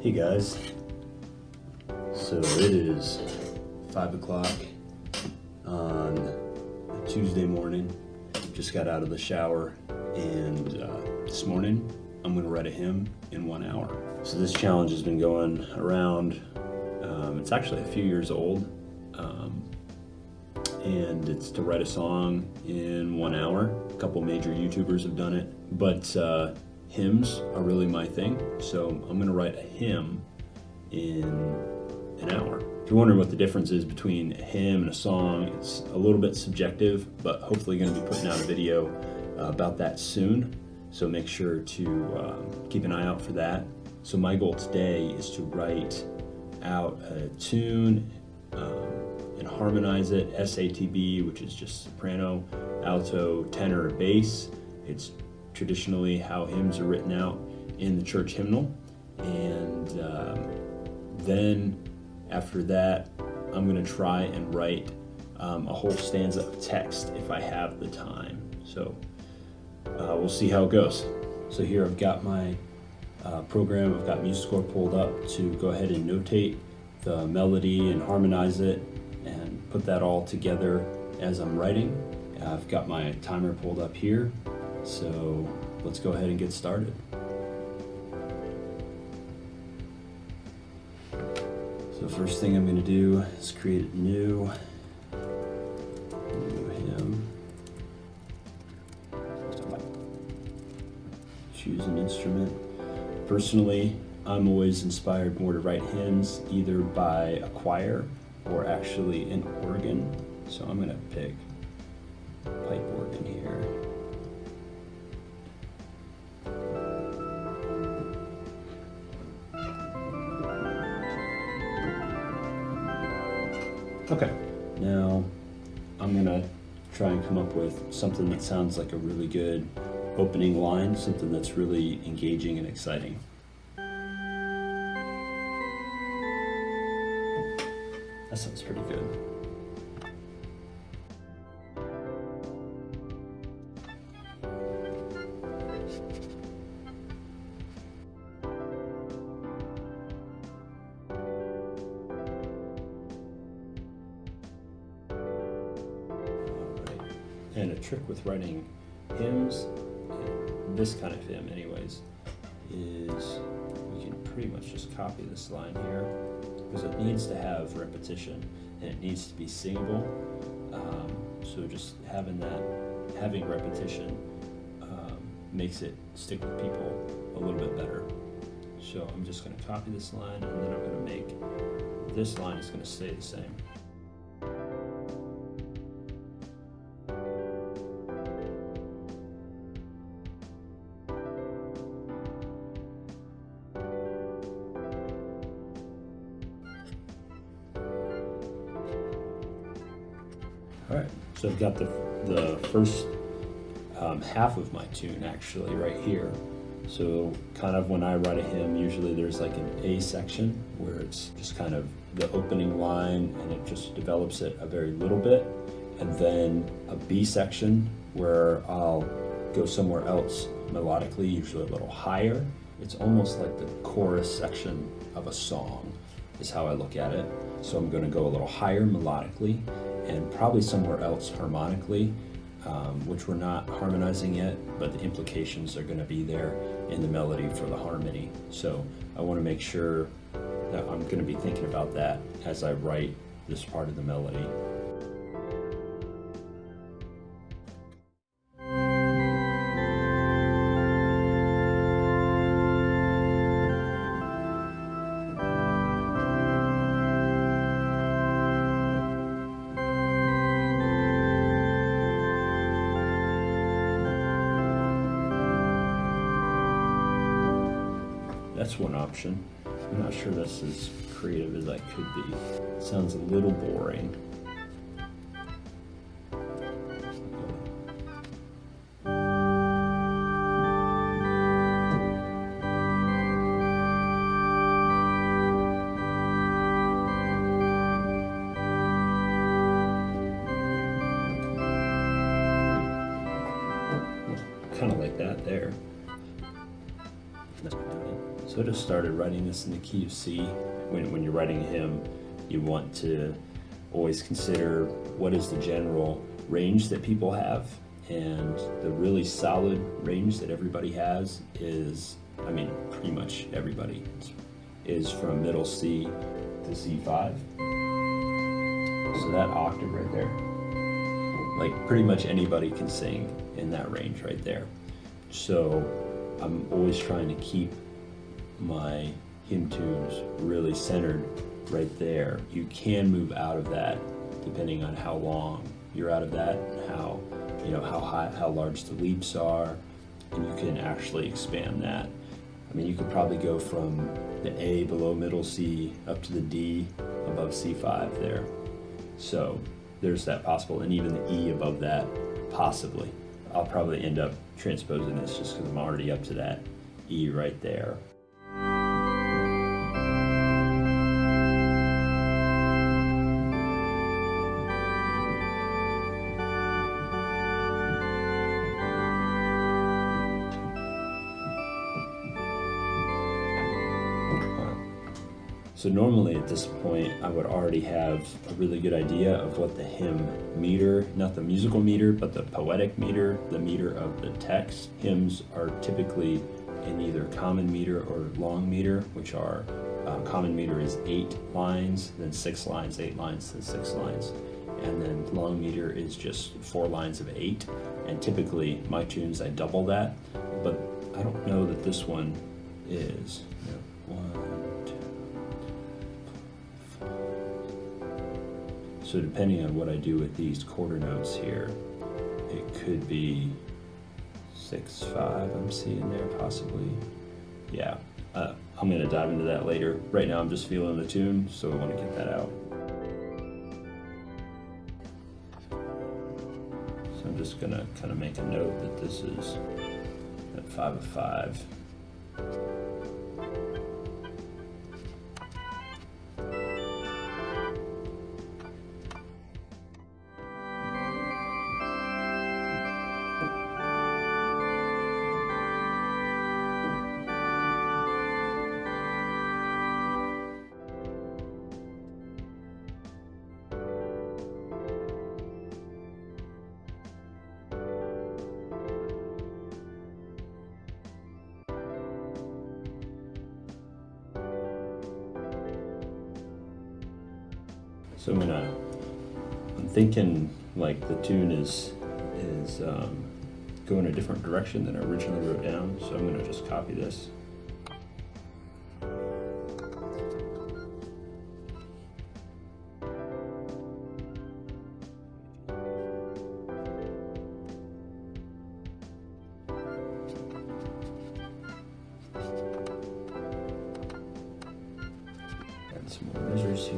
Hey guys, so it is 5 o'clock on a Tuesday morning. Just got out of the shower, and this morning I'm going to write a hymn in 1 hour. So this challenge has been going around. It's actually a few years old, and it's to write a song in 1 hour. A couple major YouTubers have done it, but hymns are really my thing, so I'm going to write a hymn in an hour. If you're wondering what the difference is between a hymn and a song, it's a little bit subjective, but hopefully going to be putting out a video about that soon, so make sure to keep an eye out for that. So my goal today is to write out a tune and harmonize it, SATB, which is just soprano, alto, tenor, or bass. It's traditionally how hymns are written out in the church hymnal. And then after that, I'm going to try and write a whole stanza of text if I have the time. So we'll see how it goes. So here I've got my program. I've got MuseScore pulled up to go ahead and notate the melody and harmonize it and put that all together as I'm writing. I've got my timer pulled up here. So let's go ahead and get started. So first thing I'm going to do is create a new hymn. Choose an instrument. Personally, I'm always inspired more to write hymns either by a choir or actually an organ. So I'm going to pick pipe organ here. Okay, now I'm gonna try and come up with something that sounds like a really good opening line, something that's really engaging and exciting. That sounds pretty good. And a trick with writing hymns, this kind of hymn anyways, is we can pretty much just copy this line here because it needs to have repetition and it needs to be singable. So just having repetition makes it stick with people a little bit better. So I'm just going to copy this line, and then I'm going to make this line is going to stay the same. All right, so I've got the first half of my tune actually right here. So kind of when I write a hymn, usually there's like an A section where it's just kind of the opening line and it just develops it a very little bit. And then a B section where I'll go somewhere else melodically, usually a little higher. It's almost like the chorus section of a song is how I look at it. So I'm going to go a little higher melodically and probably somewhere else harmonically, which we're not harmonizing yet, but the implications are going to be there in the melody for the harmony. So I want to make sure that I'm going to be thinking about that as I write this part of the melody. That's one option. I'm not sure that's as creative as I could be. It sounds a little boring. Kind of like that there. That's what I'm doing. So I just started writing this in the key of C. When you're writing a hymn, you want to always consider what is the general range that people have, and the really solid range that everybody has is, I mean, pretty much everybody is from middle C to C5. So that octave right there, like pretty much anybody can sing in that range right there. So I'm always trying to keep my hymn tunes really centered right there. You can move out of that depending on how long you're out of that, and how, you know, how high, how large the leaps are, and you can actually expand that. I mean, you could probably go from the A below middle C up to the D above C5 there. So there's that possible, and even the E above that, possibly. I'll probably end up transposing this just because I'm already up to that E right there. So normally at this point, I would already have a really good idea of what the hymn meter, not the musical meter, but the poetic meter, the meter of the text. Hymns are typically in either common meter or long meter, which are, common meter is 8 lines, then 6 lines, 8 lines, then 6 lines. And then long meter is just 4 lines of 8. And typically my tunes, I double that, but I don't know that this one is. So depending on what I do with these quarter notes here, it could be 6/5 I'm seeing there possibly. Yeah, I'm gonna dive into that later. Right now I'm just feeling the tune, so I wanna get that out. So I'm just gonna kind of make a note that this is at 5/5. So I'm thinking like the tune is going a different direction than I originally wrote down, so I'm gonna just copy this. Add some more measures here.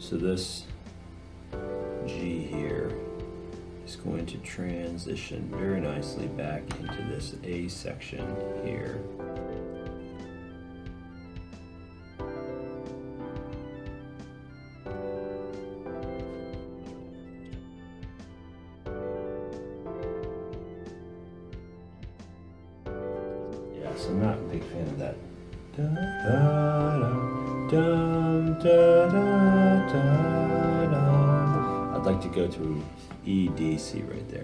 So this G here is going to transition very nicely back into this A section here. Yeah, so I'm not a big fan of that. Da, da, da, dum, da, da, da, da. I'd like to go to E, D, C right there.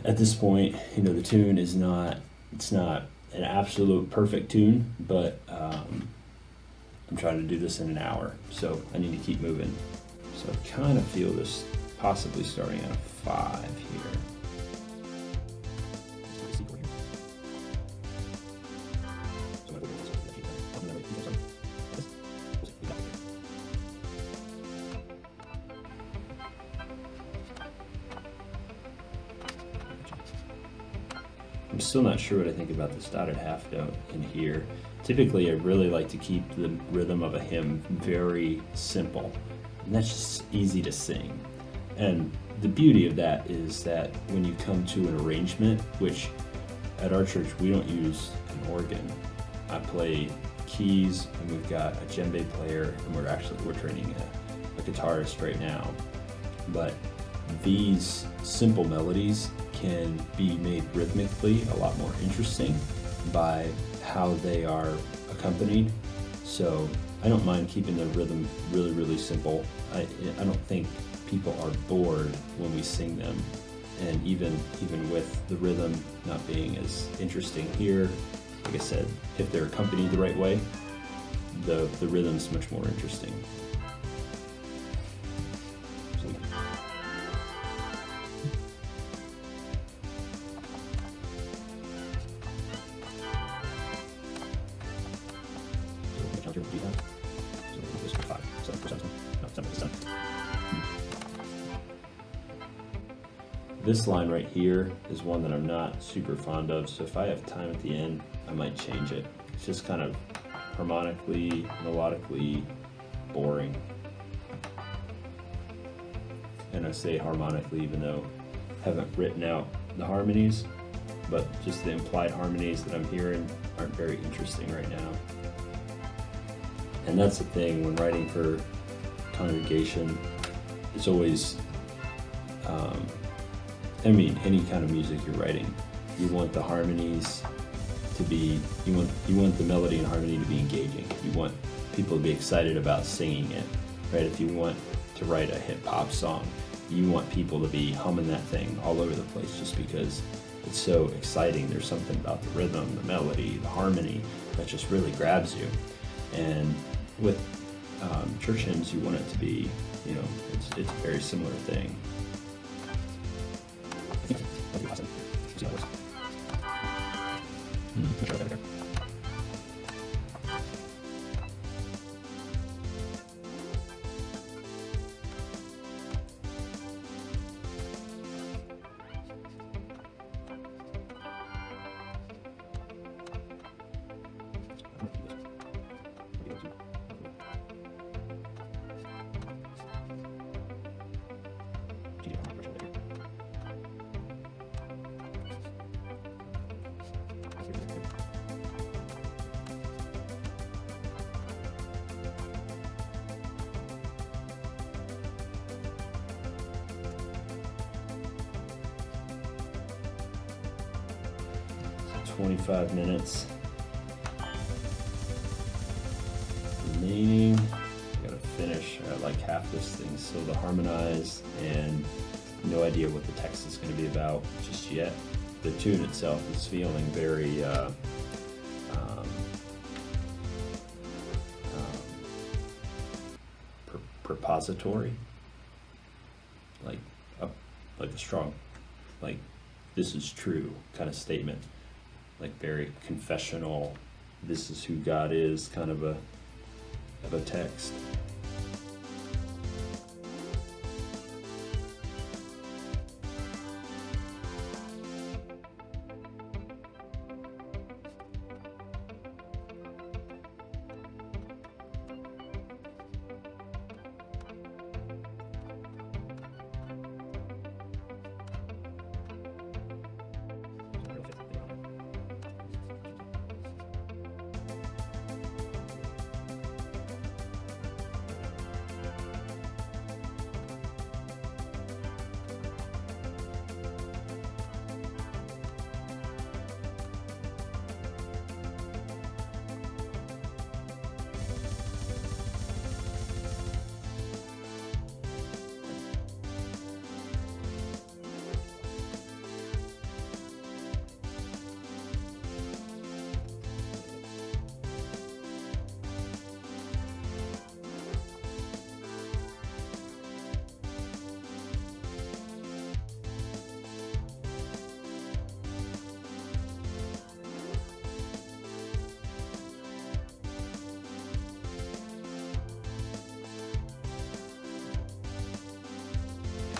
At this point, you know, the tune is it's not an absolute perfect tune, but I'm trying to do this in an hour, so I need to keep moving. So I kind of feel this possibly starting at a 5 here. I'm still not sure what I think about this dotted half note in here. Typically, I really like to keep the rhythm of a hymn very simple. And that's just easy to sing. And the beauty of that is that when you come to an arrangement, which at our church we don't use an organ. I play keys, and we've got a djembe player, and we're training a guitarist right now. But these simple melodies can be made rhythmically a lot more interesting by how they are accompanied. So I don't mind keeping the rhythm really, really simple. I don't think people are bored when we sing them. And even with the rhythm not being as interesting here, like I said, if they're accompanied the right way, the rhythm's much more interesting. This line right here is one that I'm not super fond of, so if I have time at the end, I might change it. It's just kind of harmonically, melodically boring. And I say harmonically even though I haven't written out the harmonies, but just the implied harmonies that I'm hearing aren't very interesting right now. And that's the thing when writing for congregation, it's always, any kind of music you're writing, you want the harmonies to be, you want the melody and harmony to be engaging. You want people to be excited about singing it, right? If you want to write a hip hop song, you want people to be humming that thing all over the place just because it's so exciting. There's something about the rhythm, the melody, the harmony that just really grabs you. And with church hymns, you want it to be, it's a very similar thing. That'd be awesome. See how it works. I'll show it better. So 25 minutes remaining. I gotta finish. I got like half this thing still to harmonize, and no idea what the text is going to be about just yet. The tune itself is feeling very propository, like a strong, like this is true kind of statement, like very confessional. This is who God is, kind of a text.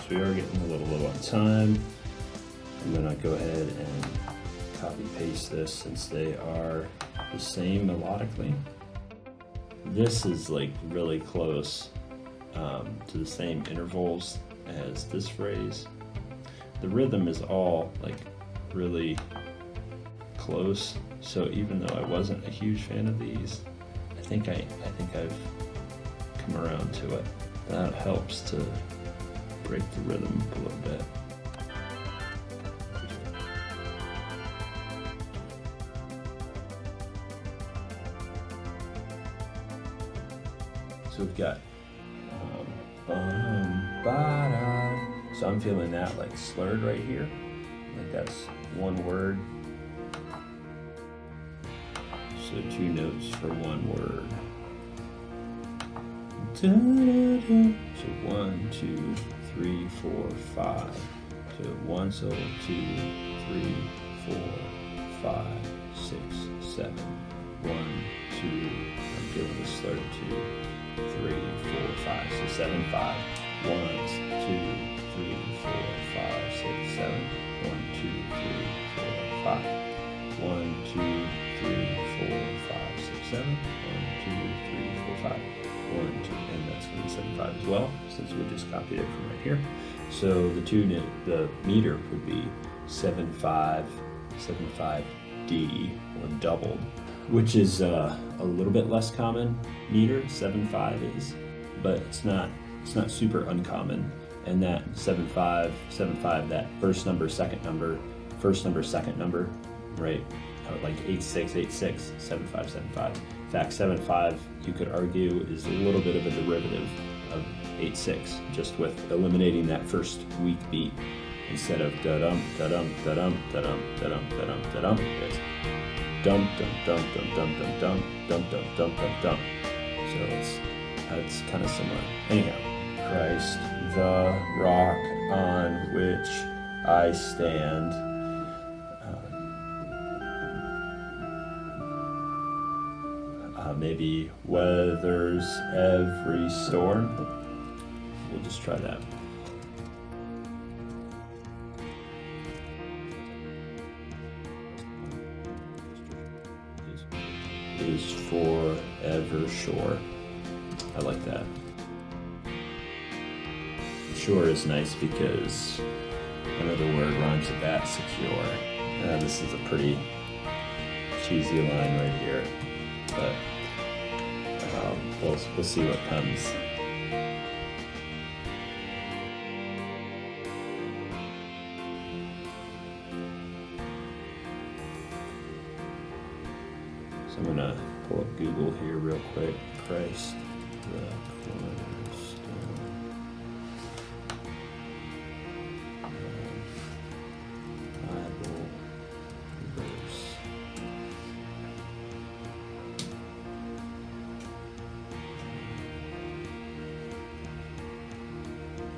We are getting a little low on time. I'm gonna go ahead and copy paste this since they are the same melodically. This is like really close. to the same intervals as this phrase. The rhythm is all like really close, so even though I wasn't a huge fan of these, I think I've come around to it. That helps to break the rhythm a little bit. So we've got ba-da. So I'm feeling that like slurred right here, like that's one word. So 2 notes for one word. Da-da-da. So 1, 2, 3, 4, 5. So 1 syllable, 2, 3, 4, 5, 6, 7. 1, 2. I'm giving the slur 2, 3, 4, 5. So 7, 5. 1, 2, 3, 4, 5, 6, 7. 1, 2, 3, 4, 5. 1, 2, 3, 4, 5, 6, 7. 1, 2, 3, 4, 5. 1, 2, and that's going to be 7, 5 as well, since we just copied it from right here. So the meter would be 7, 5, 7, 5 D, or doubled, which is a little bit less common meter. 7, 5 is, but it's not super uncommon. And that 7, 5, 7, 5, that first number, second number, right? Like 8, 6, 8, 6, 7, 5, 7, 5. In fact, 7, 5, you could argue, is a little bit of a derivative of 8, 6, just with eliminating that first weak beat. Instead of da-dum, da-dum, da-dum, da-dum, da-dum, da-dum, da-dum, it's dum, dum, dum, dum, dum, dum, dum, dum, dum, dum, dum, dum. So it's kind of similar. Anyhow, Christ, the rock on which I stand. Maybe weathers every storm. We'll just try that. Is forever sure. I like that. Sure is nice because another word rhymes with that, secure. This is a pretty cheesy line right here, but we'll see what comes. So I'm gonna pull up Google here real quick. Christ the cornerstone. Bible verse.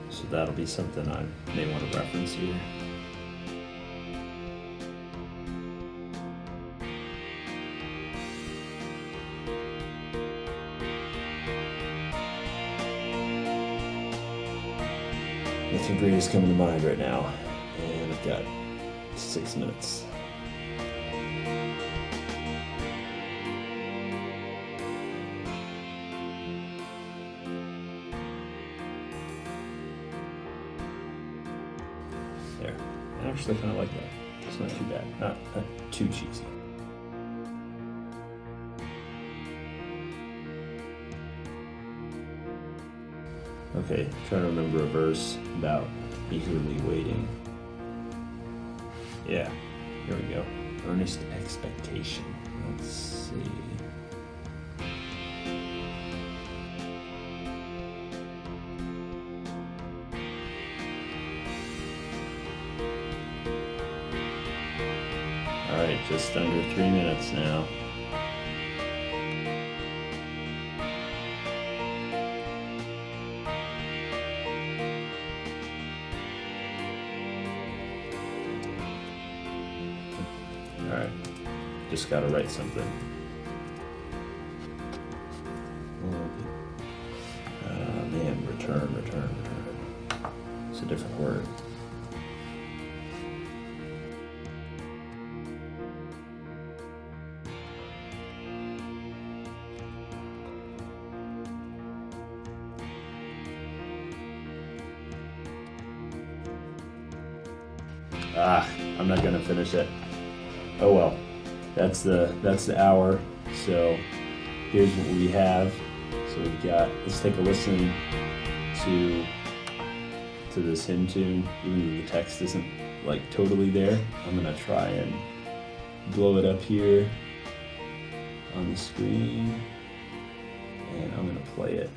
So that'll be something I may want to reference here. Nothing great is coming to mind right now, and I've got 6 minutes. There. I actually kind of like that. It's not too bad. Not too cheesy. Okay, trying to remember a verse about eagerly waiting. Yeah, here we go. Earnest expectation. Let's see. All right, just under 3 minutes now. All right, just gotta write something. Man, return. It's a different word. I'm not gonna finish it. Oh well, that's the hour. So here's what we have. So we've got, let's take a listen to this hymn tune, even though the text isn't like totally there. I'm gonna try and blow it up here on the screen, and I'm gonna play it.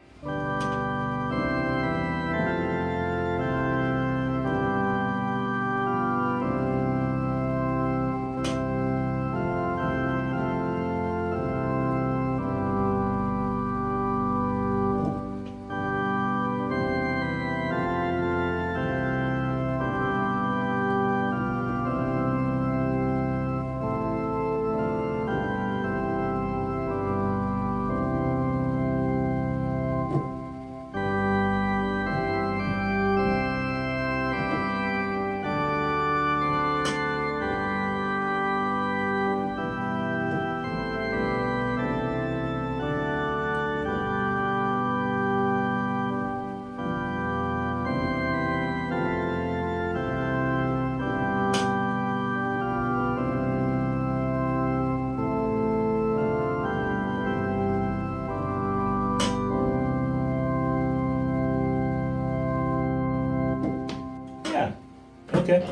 Yeah, okay.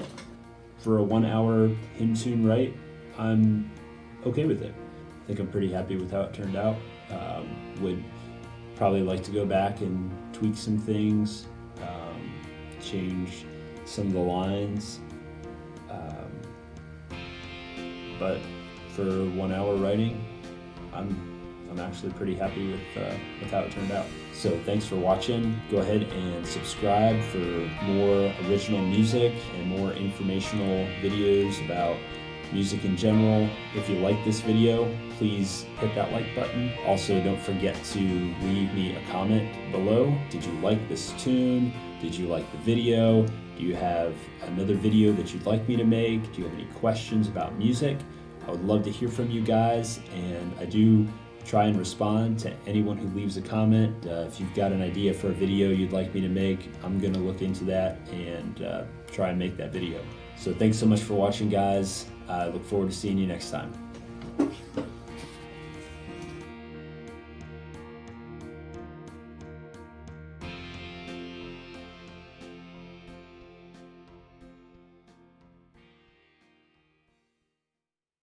For a 1 hour hymn tune write, I'm okay with it. I think I'm pretty happy with how it turned out. Would probably like to go back and tweak some things, change some of the lines. But for 1 hour writing, I'm actually pretty happy with how it turned out. So thanks for watching. Go ahead and subscribe for more original music and more informational videos about music in general. If you like this video, please hit that like button. Also, don't forget to leave me a comment below. Did you like this tune? Did you like the video? Do you have another video that you'd like me to make? Do you have any questions about music? I would love to hear from you guys, and I do try and respond to anyone who leaves a comment. If you've got an idea for a video you'd like me to make, I'm gonna look into that and try and make that video. So thanks so much for watching, guys. I look forward to seeing you next time.